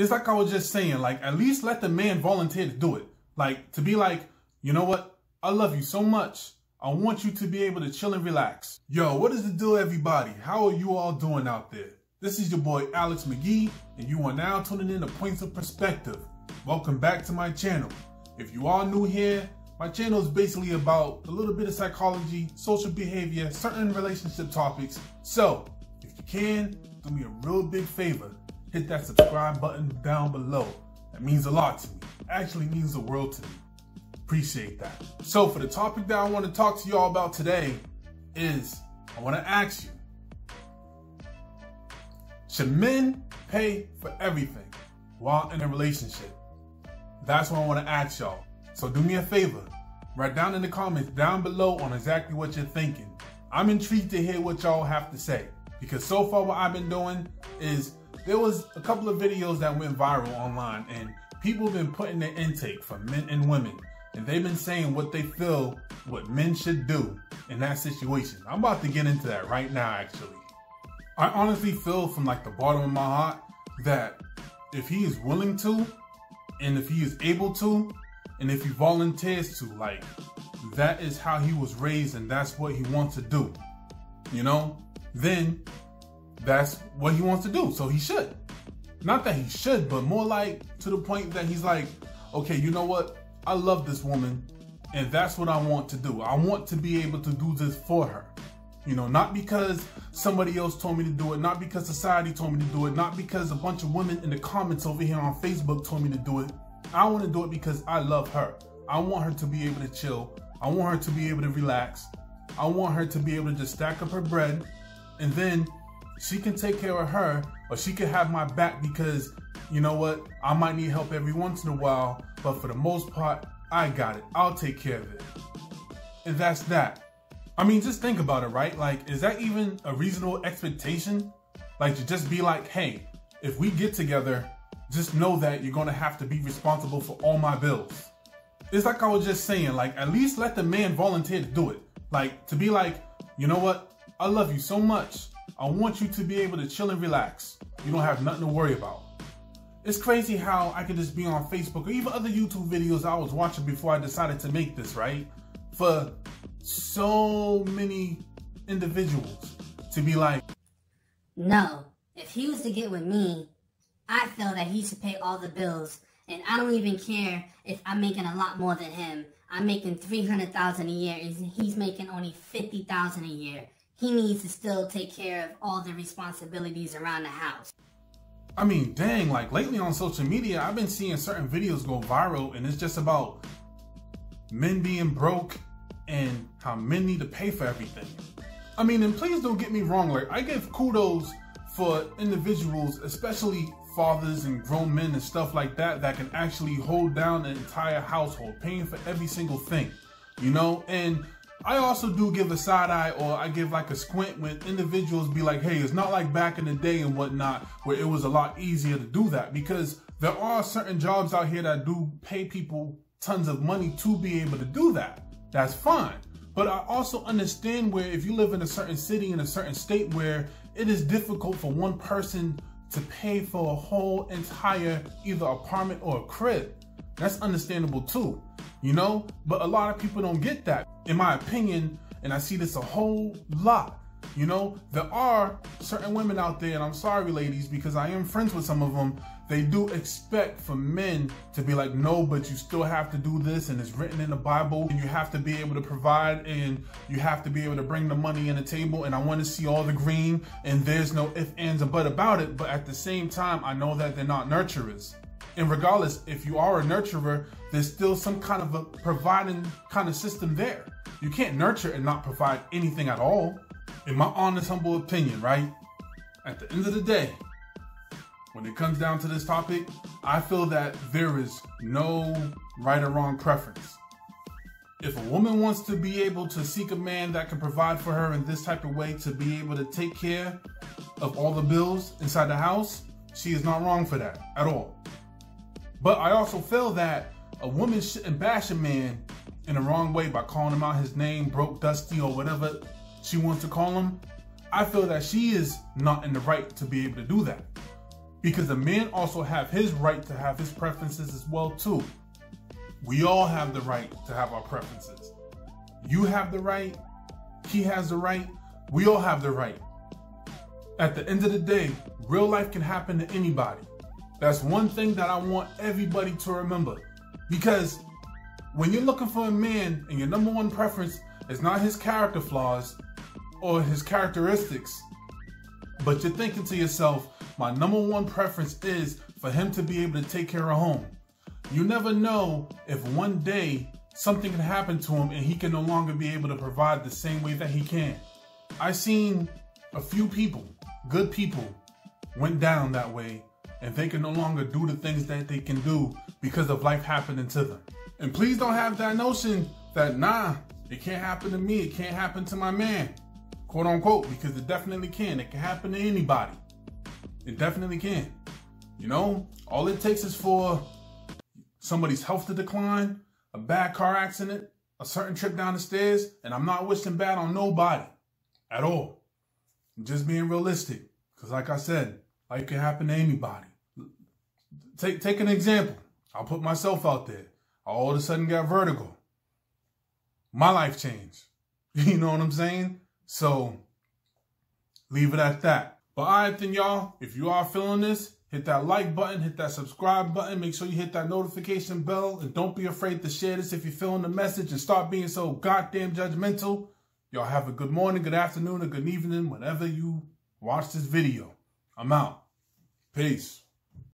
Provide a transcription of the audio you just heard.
It's like I was just saying, like, at least let the man volunteer to do it. Like, to be like, you know what? I love you so much. I want you to be able to chill and relax. Yo, what is the deal, everybody? How are you all doing out there? This is your boy, Alex McGee, and you are now tuning in to Points of Perspective. Welcome back to my channel. If you are new here, my channel is basically about a little bit of psychology, social behavior, certain relationship topics. So, if you can, do me a real big favor. Hit that subscribe button down below. That means a lot to me. Actually means the world to me. Appreciate that. So for the topic that I want to talk to y'all about today is, I want to ask you, should men pay for everything while in a relationship? That's what I want to ask y'all. So do me a favor, write down in the comments down below on exactly what you're thinking. I'm intrigued to hear what y'all have to say, because so far what I've been doing is, there was a couple of videos that went viral online, and people have been putting their intake from men and women, and they've been saying what they feel what men should do in that situation. I'm about to get into that right now, actually. I honestly feel from like the bottom of my heart that if he is willing to, and if he is able to, and if he volunteers to, like, that is how he was raised and that's what he wants to do, you know, then that's what he wants to do. So he should. Not that he should, but more like to the point that he's like, okay, you know what? I love this woman and that's what I want to do. I want to be able to do this for her. You know, not because somebody else told me to do it, not because society told me to do it, not because a bunch of women in the comments over here on Facebook told me to do it. I want to do it because I love her. I want her to be able to chill. I want her to be able to relax. I want her to be able to just stack up her bread, and then she can take care of her, or she can have my back because, you know what, I might need help every once in a while, but for the most part, I got it. I'll take care of it. And that's that. I mean, just think about it, right? Like, is that even a reasonable expectation? Like, to just be like, hey, if we get together, just know that you're gonna have to be responsible for all my bills. It's like I was just saying, like, at least let the man volunteer to do it. Like, to be like, you know what, I love you so much. I want you to be able to chill and relax. You don't have nothing to worry about. It's crazy how I could just be on Facebook or even other YouTube videos I was watching before I decided to make this, right? For so many individuals to be like, no, if he was to get with me, I feel that he should pay all the bills. And I don't even care if I'm making a lot more than him. I'm making $300,000 a year. He's making only $50,000 a year. He needs to still take care of all the responsibilities around the house. I mean, dang, like lately on social media, I've been seeing certain videos go viral, and it's just about men being broke and how men need to pay for everything. I mean, and please don't get me wrong, like, I give kudos for individuals, especially fathers and grown men and stuff like that, that can actually hold down an entire household, paying for every single thing, you know? And I also do give a side eye, or I give like a squint when individuals be like, hey, it's not like back in the day and whatnot, where it was a lot easier to do that, because there are certain jobs out here that do pay people tons of money to be able to do that. That's fine. But I also understand where if you live in a certain city, in a certain state, where it is difficult for one person to pay for a whole entire either apartment or a crib. That's understandable too, you know? But a lot of people don't get that, in my opinion, and I see this a whole lot. You know, there are certain women out there, and I'm sorry ladies, because I am friends with some of them, they do expect for men to be like, no, but you still have to do this, and it's written in the Bible, and you have to be able to provide, and you have to be able to bring the money in the table, and I want to see all the green, and there's no ifs, ands, and buts about it. But at the same time, I know that they're not nurturers. And regardless, if you are a nurturer, there's still some kind of a providing kind of system there. You can't nurture and not provide anything at all. In my honest, humble opinion, right? At the end of the day, when it comes down to this topic, I feel that there is no right or wrong preference. If a woman wants to be able to seek a man that can provide for her in this type of way, to be able to take care of all the bills inside the house, she is not wrong for that at all. But I also feel that a woman shouldn't bash a man in the wrong way by calling him out his name, broke, dusty, or whatever she wants to call him. I feel that she is not in the right to be able to do that. Because a man also have his right to have his preferences as well too. We all have the right to have our preferences. You have the right, he has the right, we all have the right. At the end of the day, real life can happen to anybody. That's one thing that I want everybody to remember. Because when you're looking for a man and your number one preference is not his character flaws or his characteristics, but you're thinking to yourself, my number one preference is for him to be able to take care of home. You never know if one day something can happen to him and he can no longer be able to provide the same way that he can. I've seen a few people, good people, went down that way and they can no longer do the things that they can do because of life happening to them. And please don't have that notion that, nah, it can't happen to me, it can't happen to my man, quote unquote, because it definitely can. It can happen to anybody. It definitely can. You know, all it takes is for somebody's health to decline, a bad car accident, a certain trip down the stairs, and I'm not wishing bad on nobody at all. I'm just being realistic. Because like I said, life can happen to anybody. Take an example. I'll put myself out there. I all of a sudden got vertigo. My life changed. You know what I'm saying? So, leave it at that. But alright then, y'all, if you are feeling this, hit that like button, hit that subscribe button, make sure you hit that notification bell, and don't be afraid to share this if you're feeling the message and start being so goddamn judgmental. Y'all have a good morning, good afternoon, or good evening whenever you watch this video. I'm out. Peace.